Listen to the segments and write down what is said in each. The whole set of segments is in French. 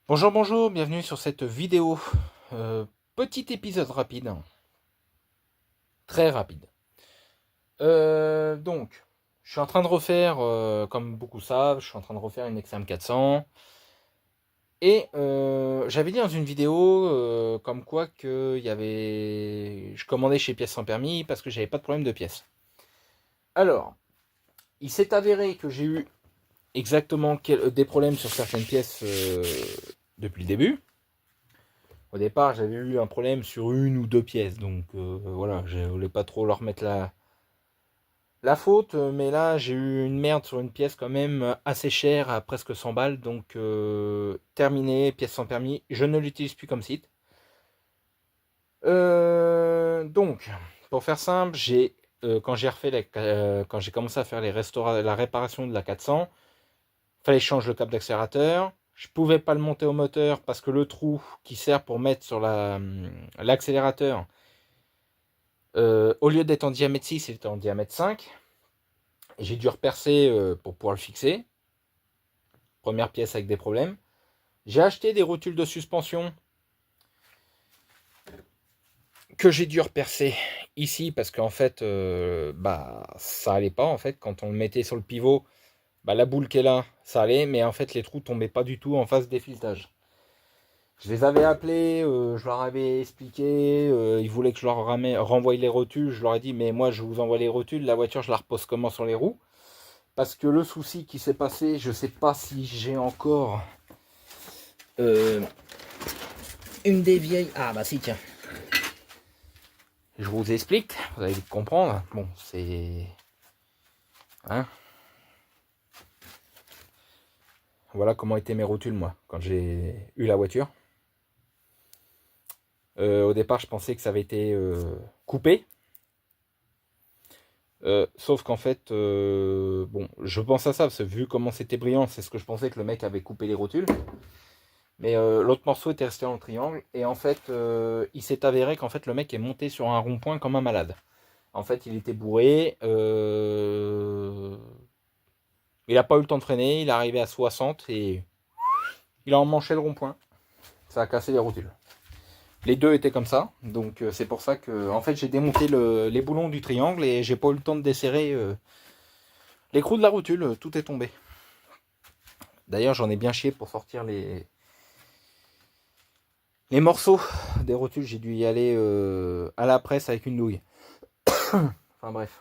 Bonjour, bonjour, bienvenue sur cette vidéo. Euh, Petit épisode rapide, très rapide. Donc, je suis en train de refaire, comme beaucoup savent, je suis en train de refaire une XM 400. Et j'avais dit dans une vidéo comme quoi je commandais chez Pièces sans permis parce que j'avais pas de problème de pièces. Alors, il s'est avéré que j'ai eu exactement des problèmes sur certaines pièces depuis le début. Au départ, j'avais eu un problème sur une ou deux pièces, donc voilà, je voulais pas trop leur mettre la faute, mais là, j'ai eu une merde sur une pièce quand même assez chère, à presque 100 balles, donc terminé, pièce sans permis, je ne l'utilise plus comme site. Donc, pour faire simple, quand j'ai commencé à faire la réparation de la 400, fallait changer le câble d'accélérateur. Je pouvais pas le monter au moteur parce que le trou qui sert pour mettre sur l'accélérateur, au lieu d'être en diamètre 6, il était en diamètre 5. J'ai dû repercer pour pouvoir le fixer. Première pièce avec des problèmes. J'ai acheté des rotules de suspension que j'ai dû repercer ici parce qu'en fait, ça allait pas. En fait, quand on le mettait sur le pivot, la boule qui est là, ça allait, mais en fait, les trous tombaient pas du tout en phase défiletage. Je les avais appelés, je leur avais expliqué, ils voulaient que je leur renvoie les rotules. Je leur ai dit, mais moi, je vous envoie les rotules. La voiture, je la repose comment sur les roues? Parce que le souci qui s'est passé, je sais pas si j'ai encore euh, une des vieilles. Ah bah si, tiens. Je vous explique, vous allez vite comprendre. Bon, c'est. Hein. Voilà comment étaient mes rotules, moi, quand j'ai eu la voiture. Au départ, je pensais que ça avait été coupé. Sauf qu'en fait, bon, je pense à ça, parce que vu comment c'était brillant, c'est ce que je pensais que le mec avait coupé les rotules. Mais l'autre morceau était resté dans le triangle. Et en fait, il s'est avéré qu'en fait, le mec est monté sur un rond-point comme un malade. En fait, il était bourré. Il n'a pas eu le temps de freiner. Il est arrivé à 60 et il a emmanché le rond-point. Ça a cassé les rotules. Les deux étaient comme ça. Donc, c'est pour ça que en fait, j'ai démonté les boulons du triangle et j'ai pas eu le temps de desserrer l'écrou de la rotule. Tout est tombé. D'ailleurs, j'en ai bien chié pour sortir les morceaux des rotules. J'ai dû y aller à la presse avec une douille. Enfin bref.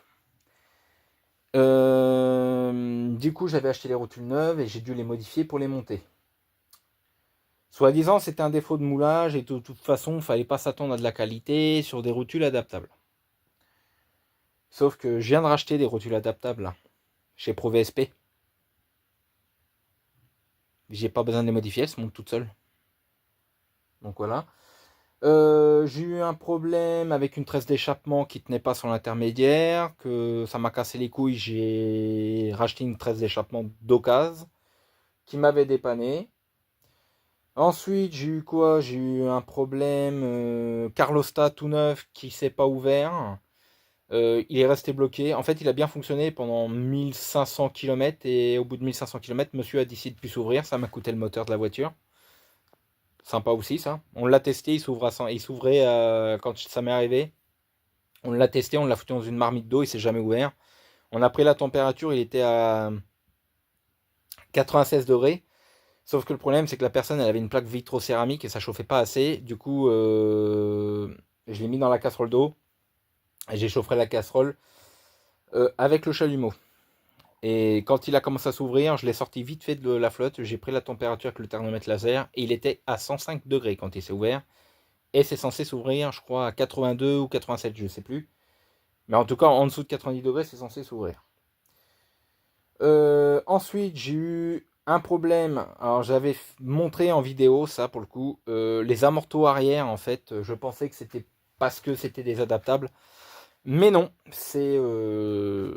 Du coup, j'avais acheté les rotules neuves et j'ai dû les modifier pour les monter. Soi-disant, c'était un défaut de moulage et de toute façon, il ne fallait pas s'attendre à de la qualité sur des rotules adaptables. Sauf que je viens de racheter des rotules adaptables là, chez ProVSP. J'ai pas besoin de les modifier, elles se montent toutes seules. Donc voilà. J'ai eu un problème avec une tresse d'échappement qui tenait pas sur l'intermédiaire, que ça m'a cassé les couilles. J'ai racheté une tresse d'échappement d'occasion qui m'avait dépanné. Ensuite, j'ai eu quoi? J'ai eu un problème Carlostat tout neuf qui s'est pas ouvert. Il est resté bloqué. En fait, il a bien fonctionné pendant 1500 km et au bout de 1500 km, monsieur a décidé de plus s'ouvrir. Ça m'a coûté le moteur de la voiture. Sympa aussi ça. On l'a testé, il s'ouvrait quand ça m'est arrivé. On l'a testé, on l'a foutu dans une marmite d'eau, il s'est jamais ouvert. On a pris la température, il était à 96 degrés. Sauf que le problème, c'est que la personne, elle avait une plaque vitrocéramique et ça chauffait pas assez. Du coup, je l'ai mis dans la casserole d'eau et j'ai chauffé la casserole avec le chalumeau. Et quand il a commencé à s'ouvrir, je l'ai sorti vite fait de la flotte. J'ai pris la température avec le thermomètre laser et il était à 105 degrés quand il s'est ouvert. Et c'est censé s'ouvrir, je crois, à 82 ou 87, je ne sais plus. Mais en tout cas, en dessous de 90 degrés, c'est censé s'ouvrir. Ensuite, j'ai eu un problème. Alors, j'avais montré en vidéo ça pour le coup. Les amortos arrière, en fait, je pensais que c'était parce que c'était des adaptables. Mais non, c'est.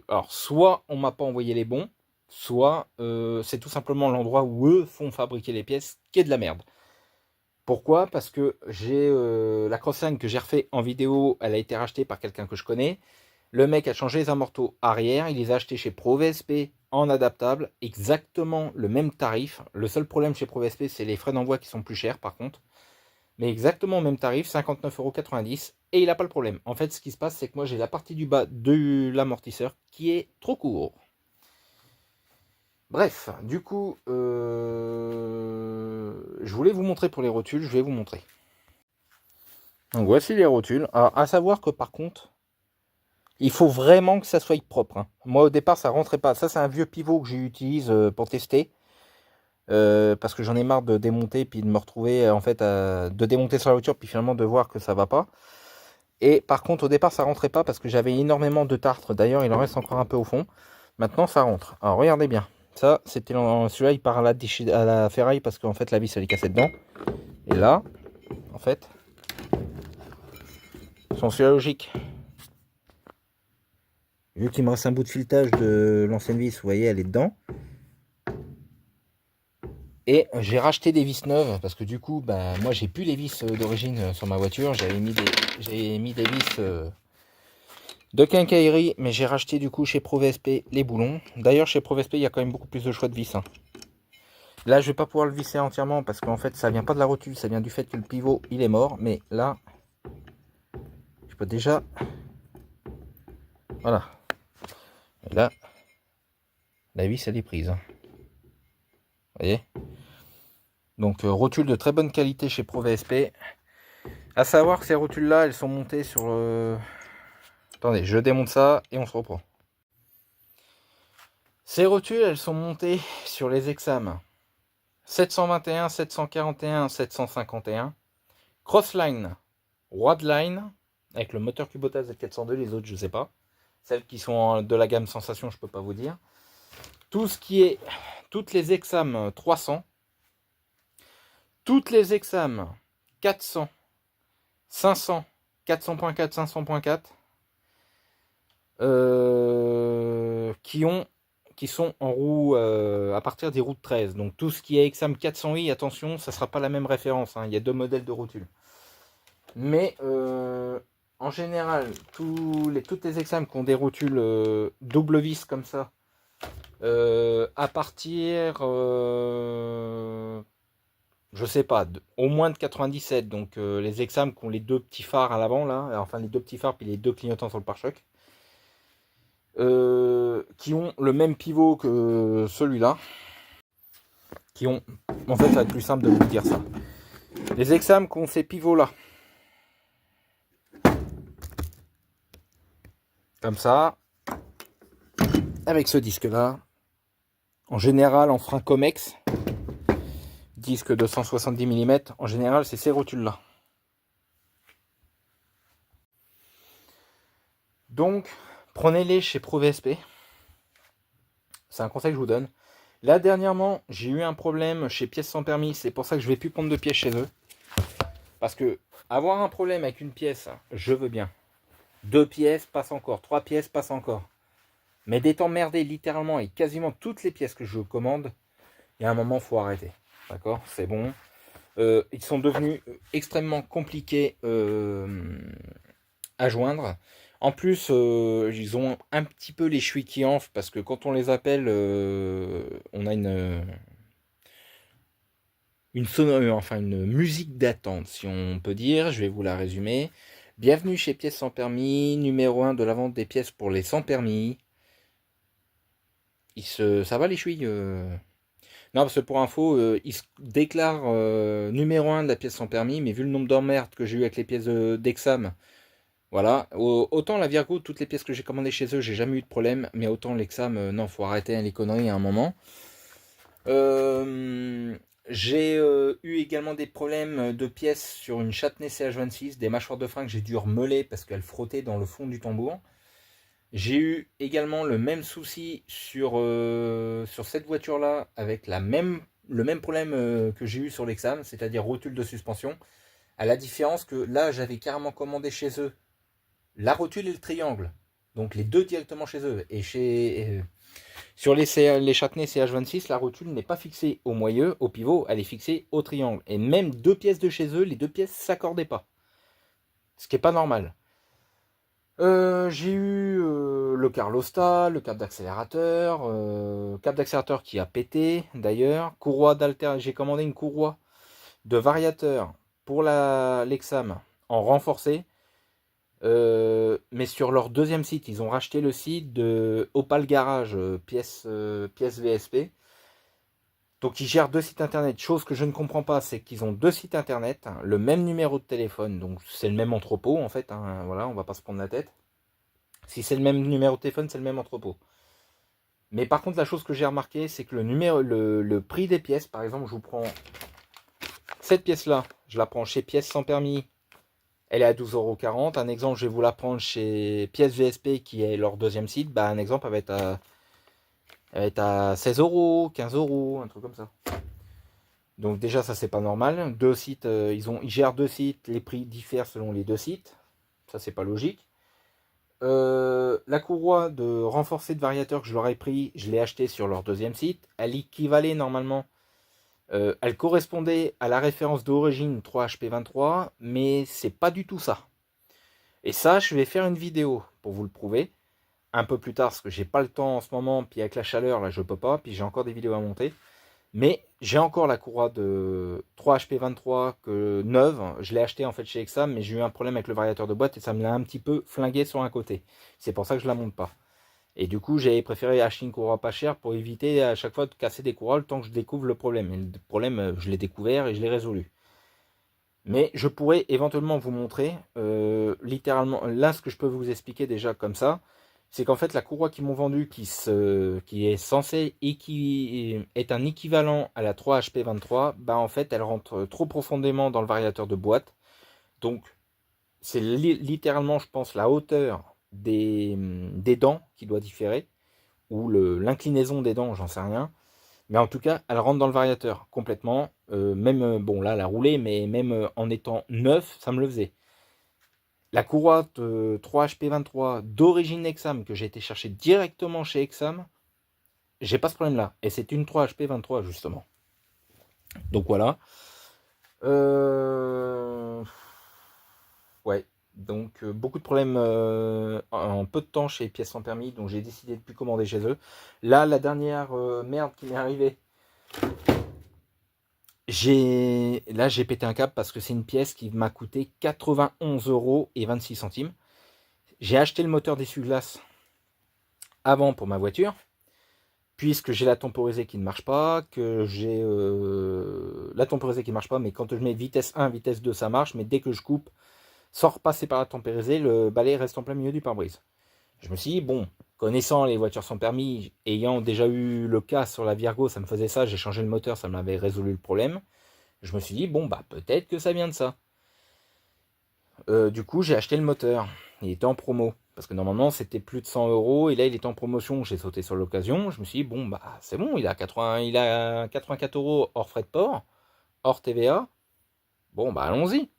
Alors, soit on m'a pas envoyé les bons, soit c'est tout simplement l'endroit où eux font fabriquer les pièces qui est de la merde. Pourquoi? Parce que j'ai la Crossline que j'ai refait en vidéo, elle a été rachetée par quelqu'un que je connais. Le mec a changé les amortos arrière, il les a achetés chez ProVSP en adaptable, exactement le même tarif. Le seul problème chez ProVSP, c'est les frais d'envoi qui sont plus chers par contre. Mais exactement au même tarif, 59,90 €, et il n'a pas le problème. En fait, ce qui se passe, c'est que moi j'ai la partie du bas de l'amortisseur qui est trop court. Bref, du coup, je voulais vous montrer pour les rotules, je vais vous montrer. Donc voici les rotules. Alors, à savoir que par contre, il faut vraiment que ça soit propre. Hein. Moi au départ, ça rentrait pas. Ça, c'est un vieux pivot que j'utilise pour tester. Parce que j'en ai marre de démonter puis de me retrouver en fait de démonter sur la voiture puis finalement de voir que ça va pas. Et par contre au départ ça rentrait pas parce que j'avais énormément de tartre. D'ailleurs il en reste encore un peu au fond. Maintenant ça rentre. Alors regardez bien. Ça c'était celui-là il part à la ferraille parce qu'en fait la vis elle est cassée dedans. Et là en fait son celui-là logique. Vu qu'il me reste un bout de filetage de l'ancienne vis, vous voyez elle est dedans. Et j'ai racheté des vis neuves parce que du coup, bah, moi j'ai plus les vis d'origine sur ma voiture. J'ai mis des vis de quincaillerie, mais j'ai racheté du coup chez ProVSP les boulons. D'ailleurs, chez ProVSP, il y a quand même beaucoup plus de choix de vis. Hein. Là, je vais pas pouvoir le visser entièrement parce qu'en fait, ça vient pas de la rotule, ça vient du fait que le pivot il est mort. Mais là, je peux déjà. Voilà. Et là, la vis elle est prise. Hein. Vous voyez ? Donc rotule de très bonne qualité chez ProVSP. À savoir que ces rotules là, elles sont montées sur Attendez, je démonte ça et on se reprend. Ces rotules, elles sont montées sur les Exam 721, 741, 751, Crossline, Wadline, avec le moteur Kubota Z402, les autres je sais pas. Celles qui sont de la gamme Sensation, je peux pas vous dire. Toutes les Exam 300, toutes les Exam 400, 500, 400.4, 500.4, qui sont en roue à partir des roues de 13. Donc tout ce qui est Exam 400i, attention, ça ne sera pas la même référence. Hein. Il y a deux modèles de rotules. Mais en général, toutes les Exam qui ont des rotules double vis comme ça, à partir, je sais pas, au moins de 97. Donc les Exam qui ont les deux petits phares à l'avant, là, enfin les deux petits phares puis les deux clignotants sur le pare-choc. Qui ont le même pivot que celui-là, qui ont, en fait ça va être plus simple de vous dire ça, les Exam qui ont ces pivots là, comme ça, avec ce disque là, en général en frein Comex, disque de 170 mm, en général c'est ces rotules là. Donc prenez-les chez ProVSP, c'est un conseil que je vous donne. Là dernièrement j'ai eu un problème chez Pièces sans permis, c'est pour ça que je vais plus prendre de pièces chez eux. Parce que avoir un problème avec une pièce, je veux bien. 2 pièces passe encore, 3 pièces passe encore. Mais d'être emmerdé littéralement et quasiment toutes les pièces que je commande, il y a un moment, il faut arrêter. D'accord ? C'est bon. Ils sont devenus extrêmement compliqués à joindre. En plus, ils ont un petit peu les chevilles qui enflent parce que quand on les appelle, on a une musique d'attente, si on peut dire. Je vais vous la résumer. Bienvenue chez Pièces sans permis, numéro 1 de la vente des pièces pour les sans permis. Ça va les chouilles Non, parce que pour info, il se déclare numéro 1 de la pièce sans permis, mais vu le nombre d'emmerdes que j'ai eu avec les pièces d'Exam, voilà. Autant la Virgo, toutes les pièces que j'ai commandées chez eux, j'ai jamais eu de problème, mais autant l'Exam, non, faut arrêter les conneries à un moment. J'ai eu également des problèmes de pièces sur une Châtenay CH26, des mâchoires de frein que j'ai dû remeler parce qu'elles frottaient dans le fond du tambour. J'ai eu également le même souci sur cette voiture-là avec le même problème que j'ai eu sur l'Exam, c'est-à-dire rotule de suspension. À la différence que là, j'avais carrément commandé chez eux la rotule et le triangle. Donc les deux directement chez eux. Et sur les Châtenay CH26, la rotule n'est pas fixée au moyeu, au pivot, elle est fixée au triangle. Et même deux pièces de chez eux, les deux pièces ne s'accordaient pas. Ce qui n'est pas normal. J'ai eu le Carlosta, le cap d'accélérateur qui a pété d'ailleurs, courroie d'alter, j'ai commandé une courroie de variateur pour l'Exam en renforcé, mais sur leur deuxième site, ils ont racheté le site de Opal Garage, pièce VSP. Donc ils gèrent deux sites internet. Chose que je ne comprends pas, c'est qu'ils ont deux sites internet, hein, le même numéro de téléphone, donc c'est le même entrepôt en fait, hein, voilà, on va pas se prendre la tête. Si c'est le même numéro de téléphone, c'est le même entrepôt. Mais par contre, la chose que j'ai remarqué, c'est que le prix des pièces, par exemple, je vous prends cette pièce-là, je la prends chez Pièces sans permis, elle est à 12,40 €. Un exemple, je vais vous la prendre chez Pièces VSP, qui est leur deuxième site. Bah, un exemple, elle va être à 16 €, 15 €, un truc comme ça. Donc déjà, ça, c'est pas normal. Deux sites, ils gèrent deux sites, les prix diffèrent selon les deux sites. Ça, c'est pas logique. La courroie de renforcée de variateur que je leur ai pris, je l'ai acheté sur leur deuxième site. Elle équivalait normalement, elle correspondait à la référence d'origine 3HP23, mais c'est pas du tout ça. Et ça, je vais faire une vidéo pour vous le prouver un peu plus tard, parce que j'ai pas le temps en ce moment, puis avec la chaleur là je peux pas, puis j'ai encore des vidéos à monter. Mais j'ai encore la courroie de 3HP23 neuve, je l'ai acheté en fait chez Exam, mais j'ai eu un problème avec le variateur de boîte et ça me l'a un petit peu flingué sur un côté. C'est pour ça que je la monte pas. Et du coup, j'ai préféré acheter une courroie pas chère pour éviter à chaque fois de casser des courroies le temps que je découvre le problème. Et le problème, je l'ai découvert et je l'ai résolu. Mais je pourrais éventuellement vous montrer, littéralement, là ce que je peux vous expliquer déjà comme ça, c'est qu'en fait la courroie qu'ils m'ont vendue, qui est censée est un équivalent à la 3HP23, bah en fait elle rentre trop profondément dans le variateur de boîte. Donc c'est littéralement, je pense, la hauteur des dents qui doit différer, ou l'inclinaison des dents, j'en sais rien. Mais en tout cas, elle rentre dans le variateur complètement. Même, bon là, elle a roulé, mais même en étant neuf, ça me le faisait. La courroie 3HP23 d'origine Exam que j'ai été chercher directement chez Exam, j'ai pas ce problème-là. Et c'est une 3HP23 justement. Donc voilà. Ouais. Donc beaucoup de problèmes en peu de temps chez Pièces sans permis. Donc j'ai décidé de ne plus commander chez eux. Là, la dernière merde qui m'est arrivée. Là, j'ai pété un câble parce que c'est une pièce qui m'a coûté 91,26 €. J'ai acheté le moteur d'essuie-glace avant pour ma voiture, puisque j'ai la temporisée qui ne marche pas, que j'ai la temporisée qui ne marche pas, mais quand je mets vitesse 1, vitesse 2, ça marche, mais dès que je coupe, sans repasser par la temporisée, le balai reste en plein milieu du pare-brise. Je me suis dit, bon, connaissant les voitures sans permis, ayant déjà eu le cas sur la Virgo, ça me faisait ça, j'ai changé le moteur, ça m'avait résolu le problème. Je me suis dit, bon, bah peut-être que ça vient de ça. Du coup, j'ai acheté le moteur. Il était en promo. Parce que normalement, c'était plus de 100 €. Et là, il était en promotion. J'ai sauté sur l'occasion. Je me suis dit, bon, bah c'est bon, il a 84 € hors frais de port, hors TVA. Bon, bah allons-y.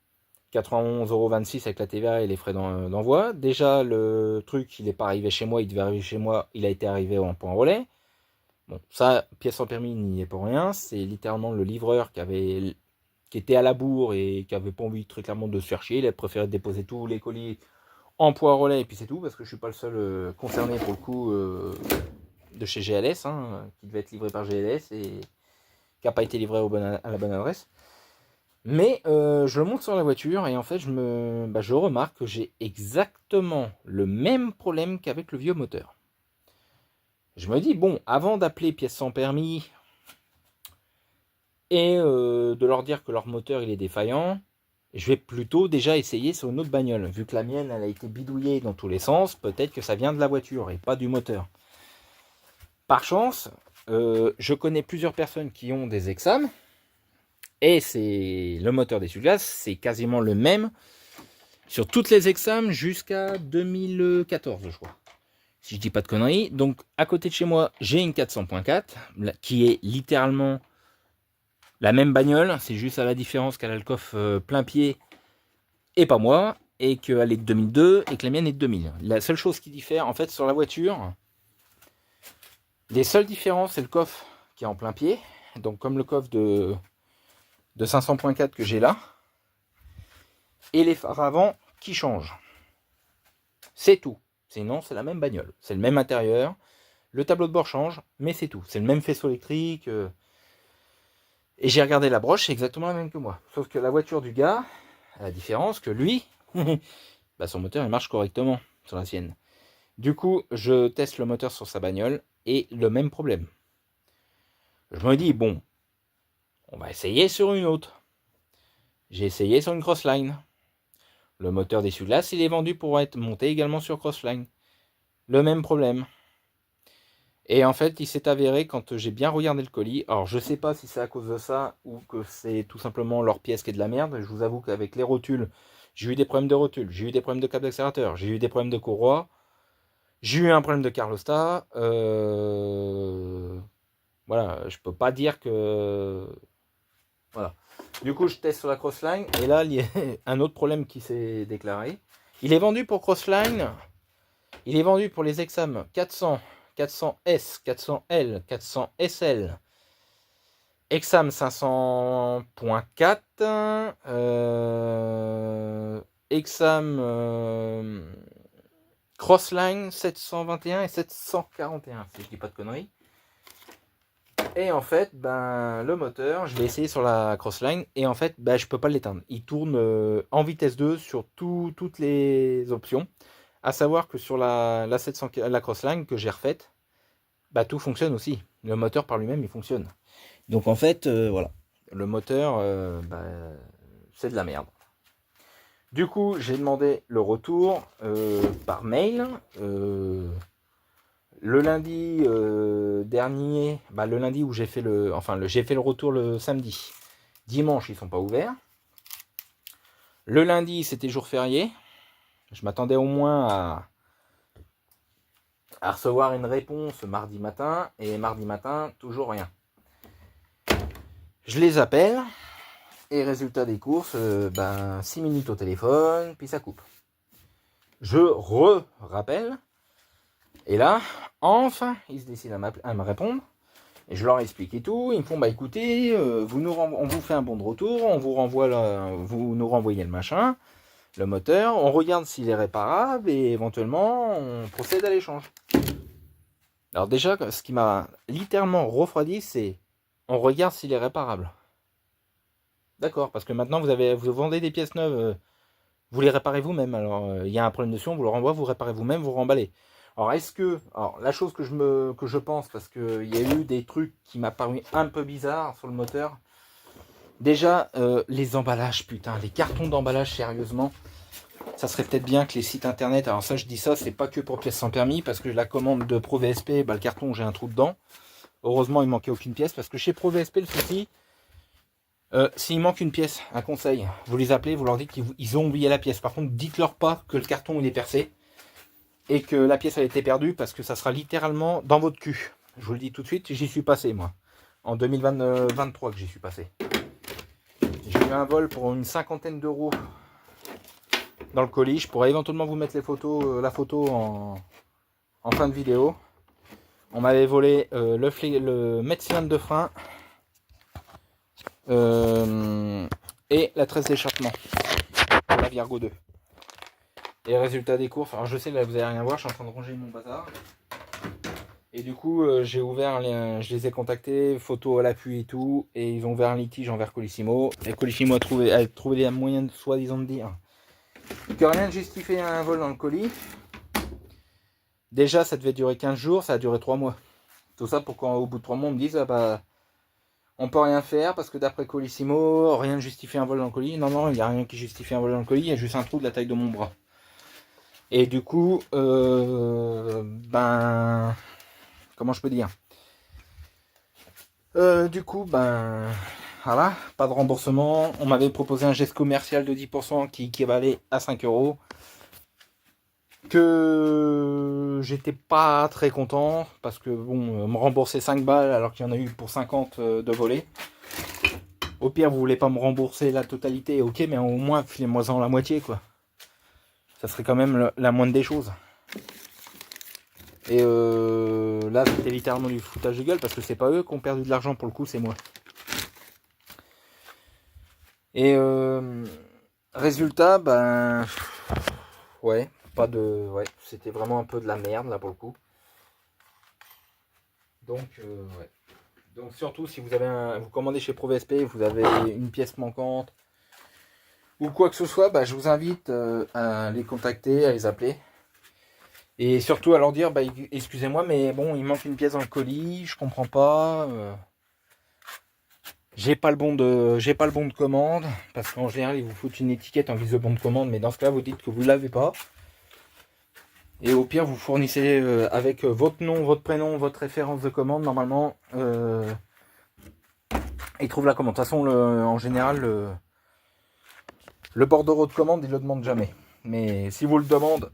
91,26 € avec la TVA et les frais d'envoi. Déjà, le truc, il n'est pas arrivé chez moi. Il devait arriver chez moi. Il a été arrivé en point relais. Bon, ça, pièce sans permis, n'y est pour rien. C'est littéralement le livreur qui était à la bourre et qui avait pas envie très clairement de se faire chier. Il a préféré déposer tous les colis en poids relais et puis c'est tout, parce que je suis pas le seul concerné pour le coup de chez GLS, hein, qui devait être livré par GLS et qui n'a pas été livré à la bonne adresse. Mais je le monte sur la voiture et en fait je remarque que j'ai exactement le même problème qu'avec le vieux moteur. Je me dis, bon, avant d'appeler pièces sans permis et de leur dire que leur moteur il est défaillant, je vais plutôt déjà essayer sur une autre bagnole. Vu que la mienne elle a été bidouillée dans tous les sens, peut-être que ça vient de la voiture et pas du moteur. Par chance, je connais plusieurs personnes qui ont des Exam et c'est le moteur d'essuie-glace, c'est quasiment le même sur toutes les Exam jusqu'à 2014, je crois. Si je dis pas de conneries. Donc à côté de chez moi, j'ai une 400.4 qui est littéralement la même bagnole, c'est juste à la différence qu'elle a le coffre plein pied et pas moi, et qu'elle est de 2002 et que la mienne est de 2000. La seule chose qui diffère en fait sur la voiture, les seules différences, c'est le coffre qui est en plein pied, donc comme le coffre de 500.4 que j'ai là, et les phares avant qui changent. C'est tout. Sinon, c'est la même bagnole. C'est le même intérieur. Le tableau de bord change, mais c'est tout. C'est le même faisceau électrique. Et j'ai regardé la broche, c'est exactement la même que moi. Sauf que la voiture du gars, à la différence que lui, bah son moteur il marche correctement sur la sienne. Du coup, je teste le moteur sur sa bagnole et le même problème. Je me dis, bon, on va essayer sur une autre. J'ai essayé sur une Crossline. Le moteur d'essuie-glace, il est vendu pour être monté également sur Crossline. Le même problème. Et en fait, il s'est avéré quand j'ai bien regardé le colis, alors je sais pas si c'est à cause de ça ou que c'est tout simplement leur pièce qui est de la merde. Je vous avoue qu'avec les rotules, j'ai eu des problèmes de rotules, j'ai eu des problèmes de câble d'accélérateur, j'ai eu des problèmes de courroie, j'ai eu un problème de carlostat. Voilà, je peux pas dire que... Voilà. Du coup, je teste sur la Crossline et là, il y a un autre problème qui s'est déclaré. Il est vendu pour Crossline, il est vendu pour les Exam 400, 400S, 400L, 400SL, Exam 500.4, Exam Crossline 721 et 741, si je dis pas de conneries. Et en fait, ben, le moteur, je l'ai essayé sur la Crossline et en fait, ben, je peux pas l'éteindre. Il tourne en vitesse 2 sur toutes les options. À savoir que sur la 700, la Crossline que j'ai refaite, bah, tout fonctionne aussi. Le moteur par lui-même, il fonctionne. Donc en fait, voilà. Le moteur, bah, c'est de la merde. Du coup, j'ai demandé le retour par mail. Le lundi dernier, bah, le lundi où j'ai fait j'ai fait le retour le samedi. Dimanche, ils sont pas ouverts. Le lundi, c'était jour férié. Je m'attendais au moins à recevoir une réponse mardi matin. Et mardi matin, toujours rien. Je les appelle. Et résultat des courses, 6 minutes au téléphone, puis ça coupe. Je rappelle. Et là, enfin, ils se décident à me répondre. Et je leur explique et tout. Ils me font, bah écoutez, on vous fait un bon de retour, on vous renvoie vous nous renvoyez le machin, le moteur, on regarde s'il est réparable et éventuellement on procède à l'échange. Alors déjà, ce qui m'a littéralement refroidi, c'est on regarde s'il est réparable. D'accord, parce que maintenant vous vendez des pièces neuves, vous les réparez vous-même. Alors il y a un problème dessus, on vous le renvoie, vous réparez vous-même, vous remballez. Alors la chose que je pense, parce qu'il y a eu des trucs qui m'a paru un peu bizarres sur le moteur. Déjà, les emballages, putain, les cartons d'emballage, sérieusement. Ça serait peut-être bien que les sites internet, alors ça je dis ça, c'est pas que pour pièces sans permis, parce que la commande de Pro VSP, bah, le carton j'ai un trou dedans. Heureusement il manquait aucune pièce, parce que chez Pro VSP le souci, s'il manque une pièce, un conseil, vous les appelez, vous leur dites qu'ils ont oublié la pièce. Par contre, dites-leur pas que le carton il est percé et que la pièce a été perdue, parce que ça sera littéralement dans votre cul. Je vous le dis tout de suite, j'y suis passé moi. En 2023 que j'y suis passé. J'ai eu un vol pour une cinquantaine d'euros dans le colis. Je pourrais éventuellement vous mettre la photo en fin de vidéo. On m'avait volé le mètre de frein et la tresse d'échappement pour la Virgo 2. Et résultat des courses, alors je sais là vous allez rien voir, je suis en train de ranger mon bazar. Et du coup j'ai ouvert je les ai contactés, photo à l'appui et tout, et ils ont ouvert un litige envers Colissimo. Et Colissimo a trouvé les moyens soi-disant de dire que rien ne justifiait un vol dans le colis. Déjà ça devait durer 15 jours, ça a duré 3 mois. Tout ça pour qu'au bout de 3 mois on me dise on peut rien faire parce que d'après Colissimo, rien ne justifie un vol dans le colis. Non, il n'y a rien qui justifie un vol dans le colis, il y a juste un trou de la taille de mon bras. Et du coup, comment je peux dire, voilà, pas de remboursement. On m'avait proposé un geste commercial de 10% qui équivalait à 5 euros. Que j'étais pas très content parce que bon, me rembourser 5 balles alors qu'il y en a eu pour 50 de volée. Au pire, vous voulez pas me rembourser la totalité, ok, mais au moins filez-moi-en la moitié, quoi. Ça serait quand même la moindre des choses. Et là, c'était littéralement du foutage de gueule parce que c'est pas eux qui ont perdu de l'argent pour le coup, c'est moi. Et résultat, ouais. pas de... Ouais, c'était vraiment un peu de la merde là pour le coup. Donc, ouais. Donc surtout si vous avez vous commandez chez ProVSP, vous avez une pièce manquante ou quoi que ce soit, bah, je vous invite à les contacter, à les appeler. Et surtout à leur dire, bah, excusez-moi, mais bon, il manque une pièce dans le colis, je comprends pas. J'ai pas le bon de commande, parce qu'en général ils vous foutent une étiquette en guise de bon de commande, mais dans ce cas vous dites que vous l'avez pas. Et au pire vous fournissez avec votre nom, votre prénom, votre référence de commande, normalement ils trouvent la commande. De toute façon en général le bordereau de commande il le demande jamais. Mais si vous le demande,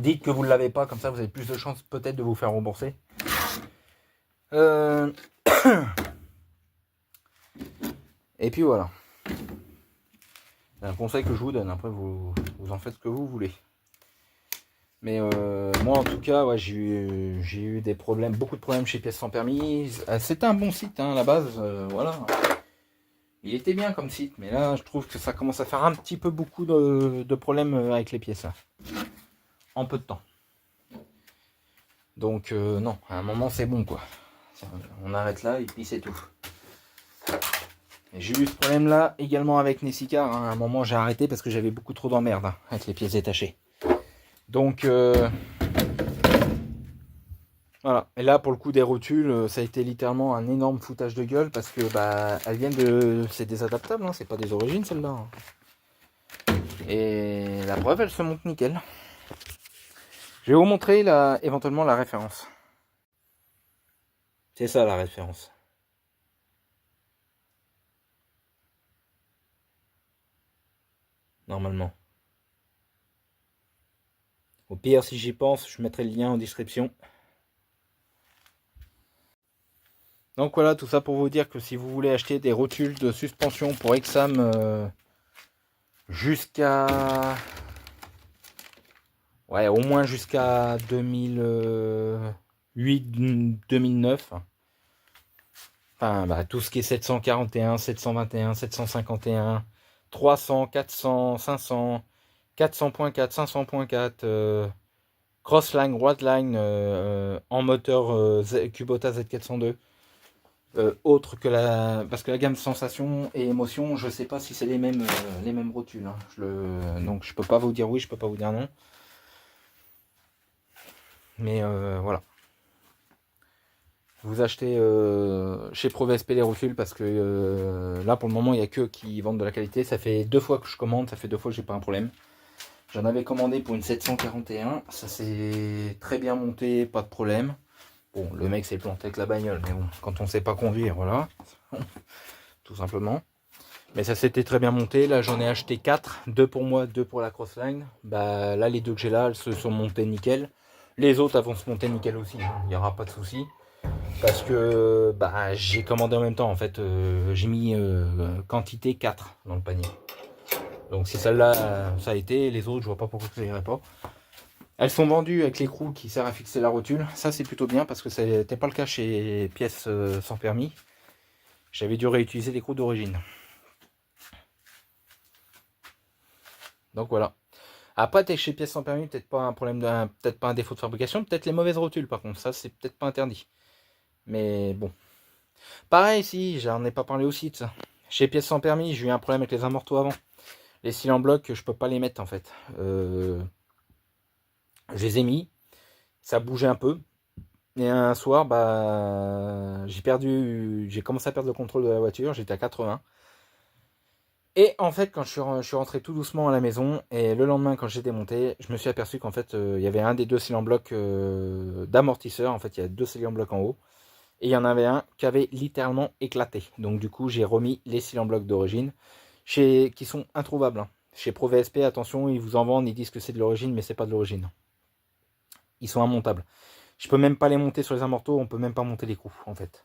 dites que vous ne l'avez pas, comme ça vous avez plus de chances peut-être de vous faire rembourser. Et puis voilà. C'est un conseil que je vous donne. Après, vous en faites ce que vous voulez. Mais moi, en tout cas, ouais, j'ai eu des problèmes, beaucoup de problèmes chez Pièces sans permis. C'était un bon site, hein, à la base. Voilà. Il était bien comme site, mais là, je trouve que ça commence à faire un petit peu beaucoup de problèmes avec les pièces. Là. En peu de temps. Donc, non, à un moment, c'est bon, quoi. On arrête là et puis c'est tout. J'ai eu ce problème là également avec Nessicar, hein. À un moment j'ai arrêté parce que j'avais beaucoup trop d'emmerdes hein, avec les pièces détachées. Donc voilà. Et là pour le coup des rotules, ça a été littéralement un énorme foutage de gueule parce que bah elles viennent de. C'est des adaptables, hein, c'est pas des origines celles-là. Hein. Et la preuve elle se monte nickel. Je vais vous montrer éventuellement la référence. C'est ça la référence. Normalement. Au pire, si j'y pense, je mettrai le lien en description. Donc voilà, tout ça pour vous dire que si vous voulez acheter des rotules de suspension pour Exam jusqu'à... Ouais, au moins jusqu'à 2008-2009. Enfin, bah, tout ce qui est 741, 721, 751, 300, 400, 500, 400.4, 500.4, Crossline, Wildline en moteur Kubota Z402. Autre que parce que la gamme sensation et émotion, je sais pas si c'est les mêmes rotules. Hein. Donc je peux pas vous dire oui, je peux pas vous dire non. Mais voilà. Vous achetez chez ProVSP les rotules parce que là pour le moment il n'y a que qui vendent de la qualité. Ça fait 2 fois que je commande, ça fait 2 fois que j'ai pas un problème. J'en avais commandé pour une 741, ça s'est très bien monté, pas de problème. Bon, le mec s'est planté avec la bagnole, mais bon, quand on sait pas conduire, voilà, tout simplement. Mais ça s'était très bien monté. Là, j'en ai acheté 4, 2 pour moi, 2 pour la Crossline. Bah là, les 2 que j'ai là, elles se sont montées nickel. Les autres, elles vont se monter nickel aussi. Hein. Il n'y aura pas de souci. Parce que bah, j'ai commandé en même temps. En fait, j'ai mis quantité 4 dans le panier. Donc si celle-là, ça a été. Les autres, je vois pas pourquoi ça irait pas. Elles sont vendues avec l'écrou qui sert à fixer la rotule. Ça, c'est plutôt bien parce que ça n'était pas le cas chez Pièces sans permis. J'avais dû réutiliser l'écrou d'origine. Donc voilà. Après, t'es chez Pièces sans permis, peut-être pas un problème, peut-être pas un défaut de fabrication, peut-être les mauvaises rotules par contre. Ça, c'est peut-être pas interdit. Mais bon. Pareil, si, j'en ai pas parlé aussi de ça. Chez Pièces sans permis, j'ai eu un problème avec les amortos avant. Les cils en bloc, je peux pas les mettre en fait. Je les ai mis, ça bougeait un peu. Et un soir, bah, j'ai commencé à perdre le contrôle de la voiture, j'étais à 80. Et en fait, quand je suis rentré tout doucement à la maison, et le lendemain, quand j'ai démonté, je me suis aperçu qu'en fait, il y avait un des 2 cylindres en bloc d'amortisseur. En fait, il y a 2 cylindres en bloc en haut. Et il y en avait un qui avait littéralement éclaté. Donc du coup, j'ai remis les cylindres en bloc d'origine, qui sont introuvables. Hein. Chez ProVSP, attention, ils vous en vendent, ils disent que c'est de l'origine, mais c'est pas de l'origine. Ils sont immontables. Je peux même pas les monter sur les amortos, on peut même pas monter les coups, en fait.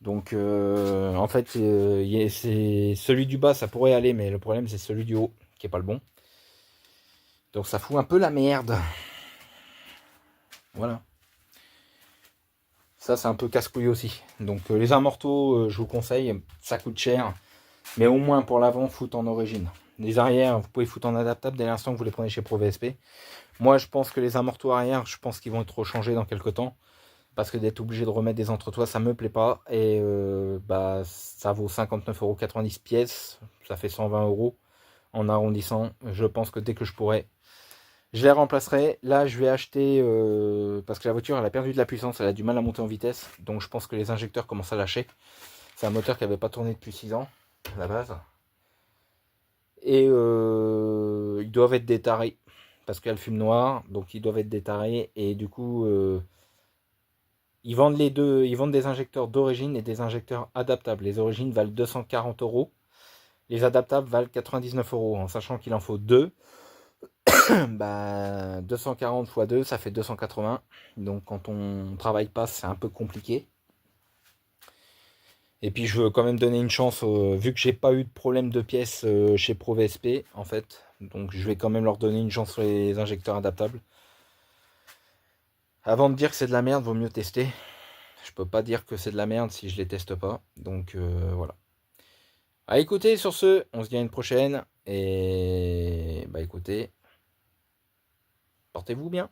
Donc en fait c'est celui du bas ça pourrait aller, mais le problème c'est celui du haut qui est pas le bon. Donc ça fout un peu la merde. Voilà. Ça c'est un peu casse-couille aussi. Donc les amortos je vous conseille, ça coûte cher. Mais au moins pour l'avant, foutre en origine. Les arrières, vous pouvez foutre en adaptable dès l'instant que vous les prenez chez Pro VSP. Moi, je pense que les amortoirs arrière, je pense qu'ils vont être rechangés dans quelques temps. Parce que d'être obligé de remettre des entretoits, ça me plaît pas. Et bah, ça vaut 59,90 € pièce. Ça fait 120 € en arrondissant. Je pense que dès que je pourrai, je les remplacerai. Là, je vais acheter, parce que la voiture, elle a perdu de la puissance, elle a du mal à monter en vitesse. Donc, je pense que les injecteurs commencent à lâcher. C'est un moteur qui n'avait pas tourné depuis 6 ans, à la base. Et ils doivent être détarés. Parce qu'elle fume noire, donc ils doivent être détarés. Et du coup, ils vendent les deux. Ils vendent des injecteurs d'origine et des injecteurs adaptables. Les origines valent 240 €. Les adaptables valent 99 €, en sachant qu'il en faut deux. Bah, 240 x 2, ça fait 280. Donc quand on travaille pas, c'est un peu compliqué. Et puis je veux quand même donner une chance, vu que j'ai pas eu de problème de pièces chez Pro VSP, en fait. Donc je vais quand même leur donner une chance sur les injecteurs adaptables. Avant de dire que c'est de la merde, vaut mieux tester. Je peux pas dire que c'est de la merde si je les teste pas. Donc voilà. Ah, écoutez, sur ce, on se dit à une prochaine. Et bah écoutez, portez-vous bien.